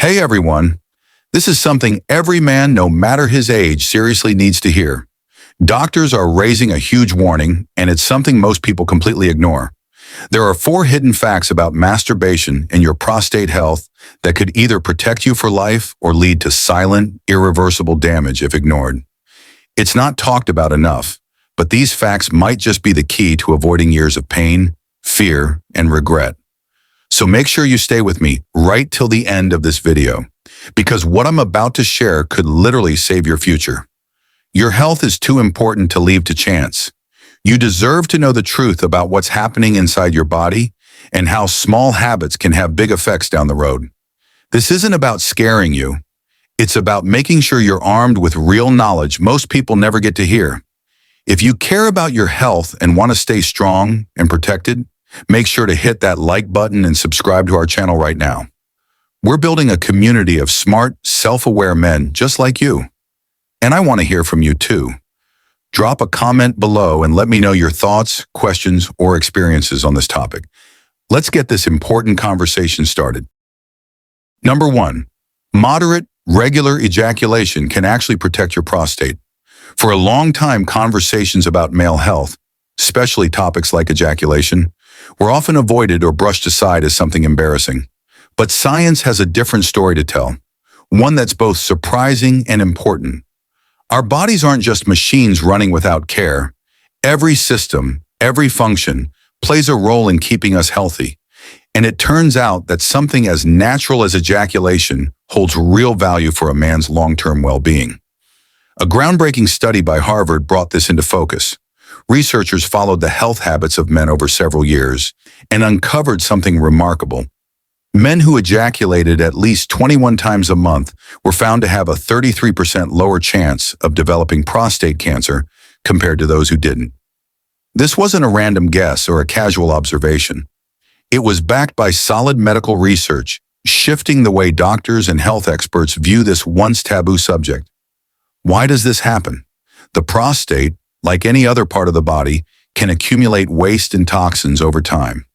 Hey everyone, this is something every man, no matter his age, seriously needs to hear. Doctors are raising a huge warning, and it's something most people completely ignore. There are 4 hidden facts about masturbation and your prostate health that could either protect you for life or lead to silent, irreversible damage if ignored. It's not talked about enough, but these facts might just be the key to avoiding years of pain, fear, and regret. So make sure you stay with me right till the end of this video, because what I'm about to share could literally save your future. Your health is too important to leave to chance. You deserve to know the truth about what's happening inside your body and how small habits can have big effects down the road. This isn't about scaring you. It's about making sure you're armed with real knowledge most people never get to hear. If you care about your health and want to stay strong and protected, make sure to hit that like button and subscribe to our channel right now. We're building a community of smart, self-aware men just like you. And I want to hear from you too. Drop a comment below and let me know your thoughts, questions, or experiences on this topic. Let's get this important conversation started. Number 1, moderate, regular ejaculation can actually protect your prostate. For a long time, conversations about male health, especially topics like ejaculation, were often avoided or brushed aside as something embarrassing. But science has a different story to tell, one that's both surprising and important. Our bodies aren't just machines running without care. Every system, every function, plays a role in keeping us healthy. And it turns out that something as natural as ejaculation holds real value for a man's long-term well-being. A groundbreaking study by Harvard brought this into focus. Researchers followed the health habits of men over several years and uncovered something remarkable. Men who ejaculated at least 21 times a month were found to have a 33% lower chance of developing prostate cancer compared to those who didn't. This wasn't a random guess or a casual observation. It was backed by solid medical research, shifting the way doctors and health experts view this once taboo subject. Why does this happen? The prostate, like any other part of the body, can accumulate waste and toxins over time.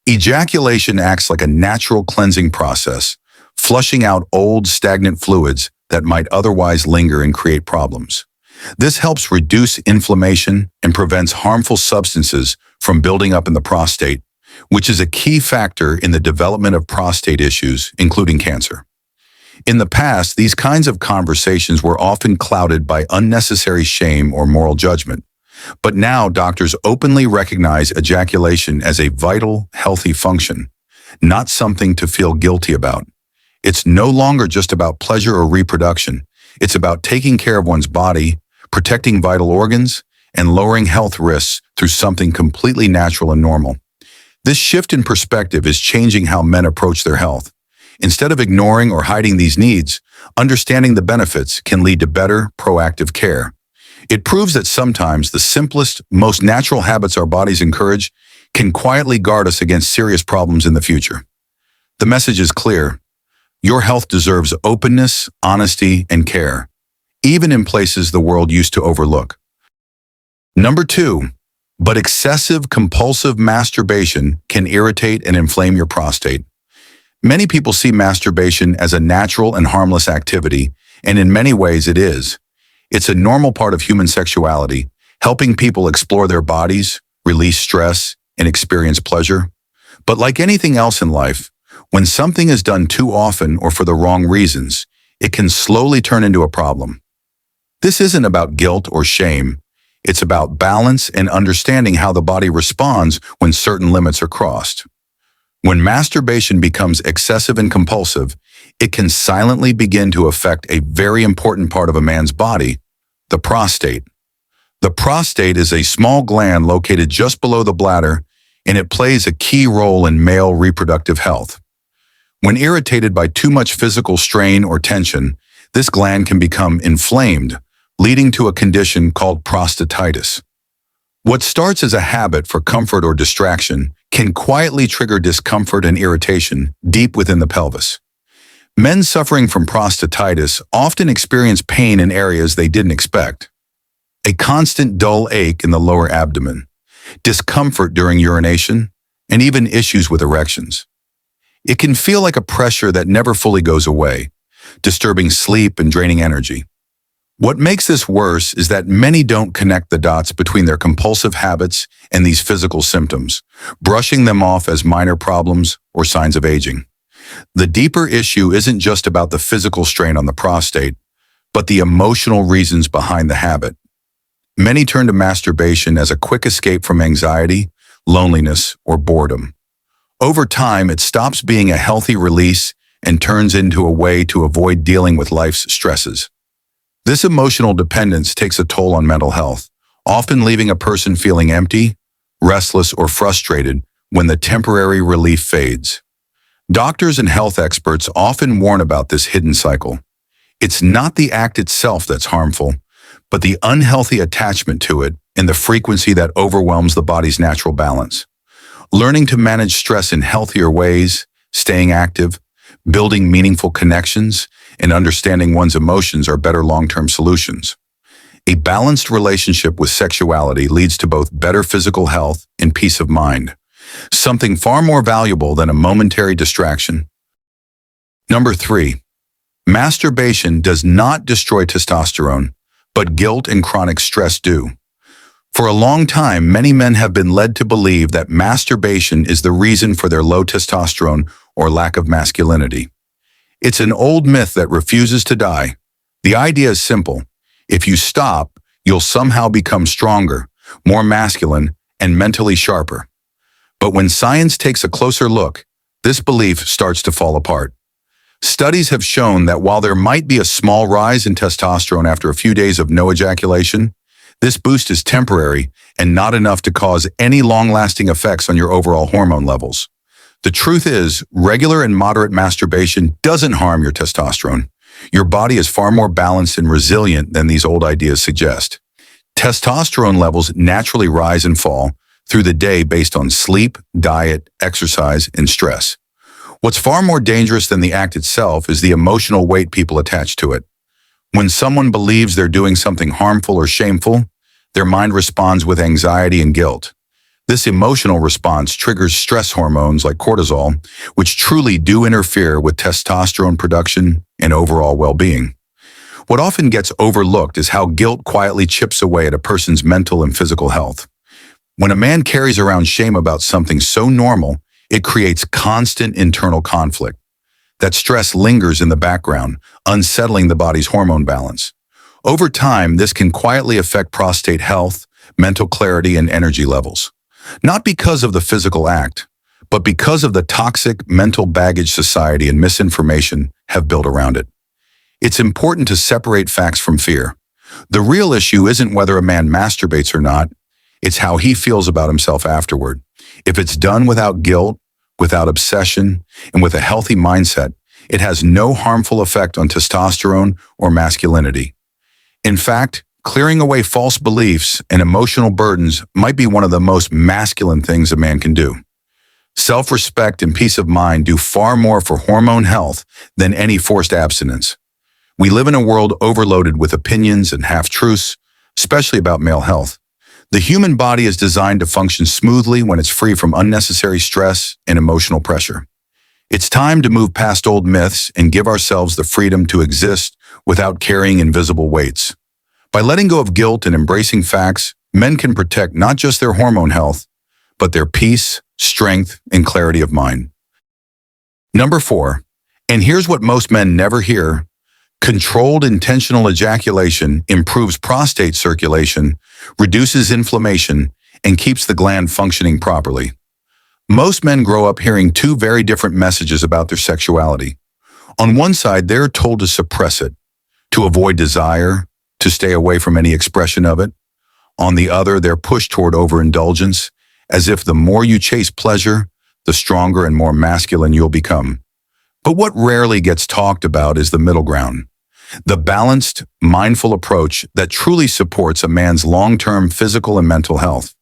Ejaculation acts like a natural cleansing process, flushing out old, stagnant fluids that might otherwise linger and create problems. This helps reduce inflammation and prevents harmful substances from building up in the prostate, which is a key factor in the development of prostate issues, including cancer. In the past, these kinds of conversations were often clouded by unnecessary shame or moral judgment. But now doctors openly recognize ejaculation as a vital, healthy function, not something to feel guilty about. It's no longer just about pleasure or reproduction. It's about taking care of one's body, protecting vital organs, and lowering health risks through something completely natural and normal. This shift in perspective is changing how men approach their health. Instead of ignoring or hiding these needs, understanding the benefits can lead to better, proactive care. It proves that sometimes the simplest, most natural habits our bodies encourage can quietly guard us against serious problems in the future. The message is clear. Your health deserves openness, honesty, and care, even in places the world used to overlook. Number 2, but excessive compulsive masturbation can irritate and inflame your prostate. Many people see masturbation as a natural and harmless activity, and in many ways it is. It's a normal part of human sexuality, helping people explore their bodies, release stress, and experience pleasure. But like anything else in life, when something is done too often or for the wrong reasons, it can slowly turn into a problem. This isn't about guilt or shame. It's about balance and understanding how the body responds when certain limits are crossed. When masturbation becomes excessive and compulsive, it can silently begin to affect a very important part of a man's body, the prostate. The prostate is a small gland located just below the bladder, and it plays a key role in male reproductive health. When irritated by too much physical strain or tension, this gland can become inflamed, leading to a condition called prostatitis. What starts as a habit for comfort or distraction can quietly trigger discomfort and irritation deep within the pelvis. Men suffering from prostatitis often experience pain in areas they didn't expect. A constant dull ache in the lower abdomen, discomfort during urination, and even issues with erections. It can feel like a pressure that never fully goes away, disturbing sleep and draining energy. What makes this worse is that many don't connect the dots between their compulsive habits and these physical symptoms, brushing them off as minor problems or signs of aging. The deeper issue isn't just about the physical strain on the prostate, but the emotional reasons behind the habit. Many turn to masturbation as a quick escape from anxiety, loneliness, or boredom. Over time, it stops being a healthy release and turns into a way to avoid dealing with life's stresses. This emotional dependence takes a toll on mental health, often leaving a person feeling empty, restless, or frustrated when the temporary relief fades. Doctors and health experts often warn about this hidden cycle. It's not the act itself that's harmful, but the unhealthy attachment to it and the frequency that overwhelms the body's natural balance. Learning to manage stress in healthier ways, staying active, building meaningful connections, and understanding one's emotions are better long-term solutions. A balanced relationship with sexuality leads to both better physical health and peace of mind, something far more valuable than a momentary distraction. Number 3. Masturbation does not destroy testosterone, but guilt and chronic stress do. For a long time, many men have been led to believe that masturbation is the reason for their low testosterone or lack of masculinity. It's an old myth that refuses to die. The idea is simple. If you stop, you'll somehow become stronger, more masculine, and mentally sharper. But when science takes a closer look, this belief starts to fall apart. Studies have shown that while there might be a small rise in testosterone after a few days of no ejaculation, this boost is temporary and not enough to cause any long-lasting effects on your overall hormone levels. The truth is, regular and moderate masturbation doesn't harm your testosterone. Your body is far more balanced and resilient than these old ideas suggest. Testosterone levels naturally rise and fall through the day based on sleep, diet, exercise, and stress. What's far more dangerous than the act itself is the emotional weight people attach to it. When someone believes they're doing something harmful or shameful, their mind responds with anxiety and guilt. This emotional response triggers stress hormones like cortisol, which truly do interfere with testosterone production and overall well-being. What often gets overlooked is how guilt quietly chips away at a person's mental and physical health. When a man carries around shame about something so normal, it creates constant internal conflict. That stress lingers in the background, unsettling the body's hormone balance. Over time, this can quietly affect prostate health, mental clarity, and energy levels. Not because of the physical act, but because of the toxic mental baggage society and misinformation have built around it. It's important to separate facts from fear. The real issue isn't whether a man masturbates or not, it's how he feels about himself afterward. If it's done without guilt, without obsession, and with a healthy mindset, it has no harmful effect on testosterone or masculinity. In fact, clearing away false beliefs and emotional burdens might be one of the most masculine things a man can do. Self-respect and peace of mind do far more for hormone health than any forced abstinence. We live in a world overloaded with opinions and half-truths, especially about male health. The human body is designed to function smoothly when it's free from unnecessary stress and emotional pressure. It's time to move past old myths and give ourselves the freedom to exist without carrying invisible weights. By letting go of guilt and embracing facts, men can protect not just their hormone health, but their peace, strength, and clarity of mind. Number 4, and here's what most men never hear, controlled intentional ejaculation improves prostate circulation, reduces inflammation, and keeps the gland functioning properly. Most men grow up hearing two very different messages about their sexuality. On one side, they're told to suppress it, to avoid desire, to stay away from any expression of it. On the other, they're pushed toward overindulgence, as if the more you chase pleasure, the stronger and more masculine you'll become. But what rarely gets talked about is the middle ground, the balanced, mindful approach that truly supports a man's long-term physical and mental health.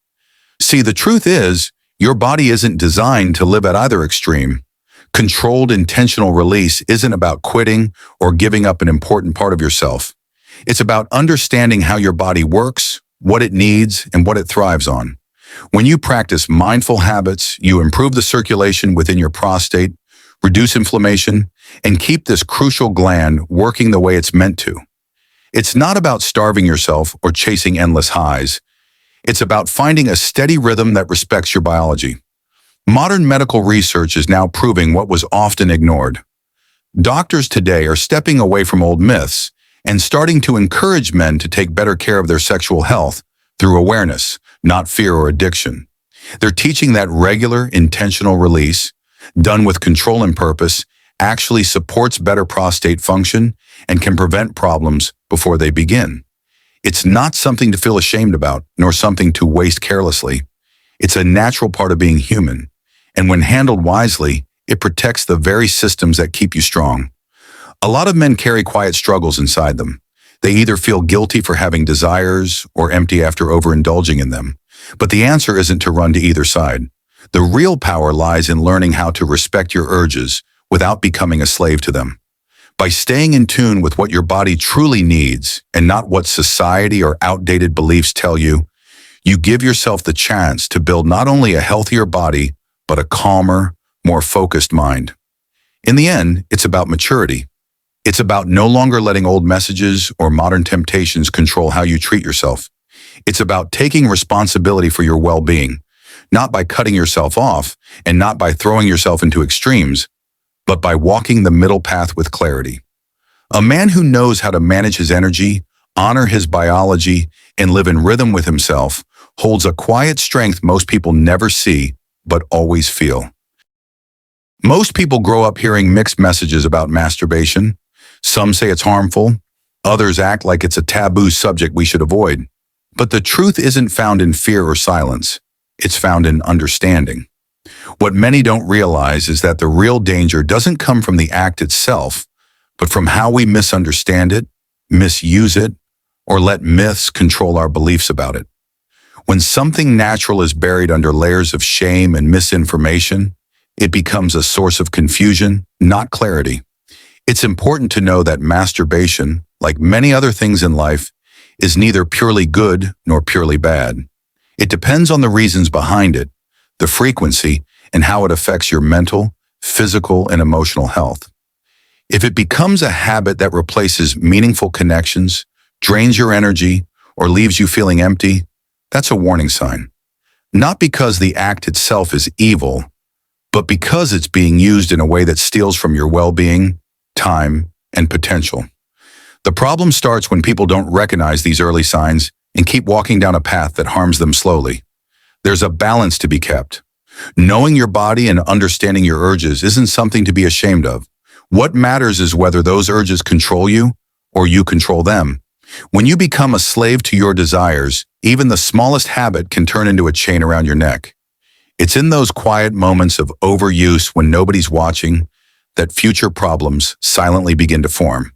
See, the truth is, your body isn't designed to live at either extreme. Controlled intentional release isn't about quitting or giving up an important part of yourself. It's about understanding how your body works, what it needs, and what it thrives on. When you practice mindful habits, you improve the circulation within your prostate, reduce inflammation, and keep this crucial gland working the way it's meant to. It's not about starving yourself or chasing endless highs. It's about finding a steady rhythm that respects your biology. Modern medical research is now proving what was often ignored. Doctors today are stepping away from old myths and starting to encourage men to take better care of their sexual health through awareness, not fear or addiction. They're teaching that regular, intentional release, done with control and purpose, actually supports better prostate function and can prevent problems before they begin. It's not something to feel ashamed about, nor something to waste carelessly. It's a natural part of being human, and when handled wisely, it protects the very systems that keep you strong. A lot of men carry quiet struggles inside them. They either feel guilty for having desires or empty after overindulging in them. But the answer isn't to run to either side. The real power lies in learning how to respect your urges without becoming a slave to them. By staying in tune with what your body truly needs and not what society or outdated beliefs tell you, you give yourself the chance to build not only a healthier body, but a calmer, more focused mind. In the end, it's about maturity. It's about no longer letting old messages or modern temptations control how you treat yourself. It's about taking responsibility for your well-being, not by cutting yourself off and not by throwing yourself into extremes, but by walking the middle path with clarity. A man who knows how to manage his energy, honor his biology, and live in rhythm with himself holds a quiet strength most people never see, but always feel. Most people grow up hearing mixed messages about masturbation. Some say it's harmful. Others act like it's a taboo subject we should avoid. But the truth isn't found in fear or silence. It's found in understanding. What many don't realize is that the real danger doesn't come from the act itself, but from how we misunderstand it, misuse it, or let myths control our beliefs about it. When something natural is buried under layers of shame and misinformation, it becomes a source of confusion, not clarity. It's important to know that masturbation, like many other things in life, is neither purely good nor purely bad. It depends on the reasons behind it, the frequency, and how it affects your mental, physical, and emotional health. If it becomes a habit that replaces meaningful connections, drains your energy, or leaves you feeling empty, that's a warning sign. Not because the act itself is evil, but because it's being used in a way that steals from your well-being, time, and potential. The problem starts when people don't recognize these early signs and keep walking down a path that harms them slowly. There's a balance to be kept. Knowing your body and understanding your urges isn't something to be ashamed of. What matters is whether those urges control you or you control them. When you become a slave to your desires, even the smallest habit can turn into a chain around your neck. It's in those quiet moments of overuse when nobody's watching that future problems silently begin to form,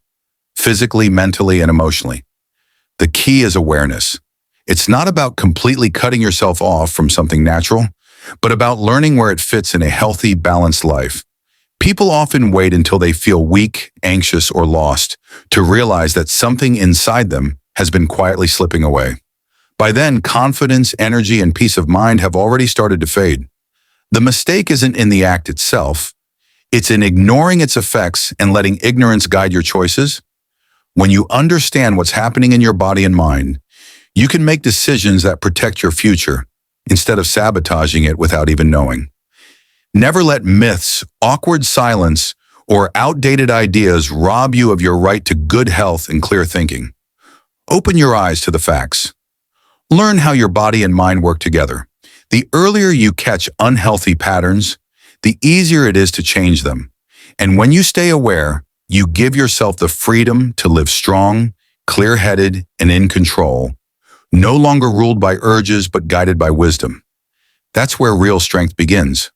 physically, mentally, and emotionally. The key is awareness. It's not about completely cutting yourself off from something natural, but about learning where it fits in a healthy, balanced life. People often wait until they feel weak, anxious, or lost to realize that something inside them has been quietly slipping away. By then, confidence, energy, and peace of mind have already started to fade. The mistake isn't in the act itself. It's in ignoring its effects and letting ignorance guide your choices. When you understand what's happening in your body and mind, you can make decisions that protect your future instead of sabotaging it without even knowing. Never let myths, awkward silence, or outdated ideas rob you of your right to good health and clear thinking. Open your eyes to the facts. Learn how your body and mind work together. The earlier you catch unhealthy patterns, the easier it is to change them. And when you stay aware, you give yourself the freedom to live strong, clear-headed, and in control, no longer ruled by urges but guided by wisdom. That's where real strength begins.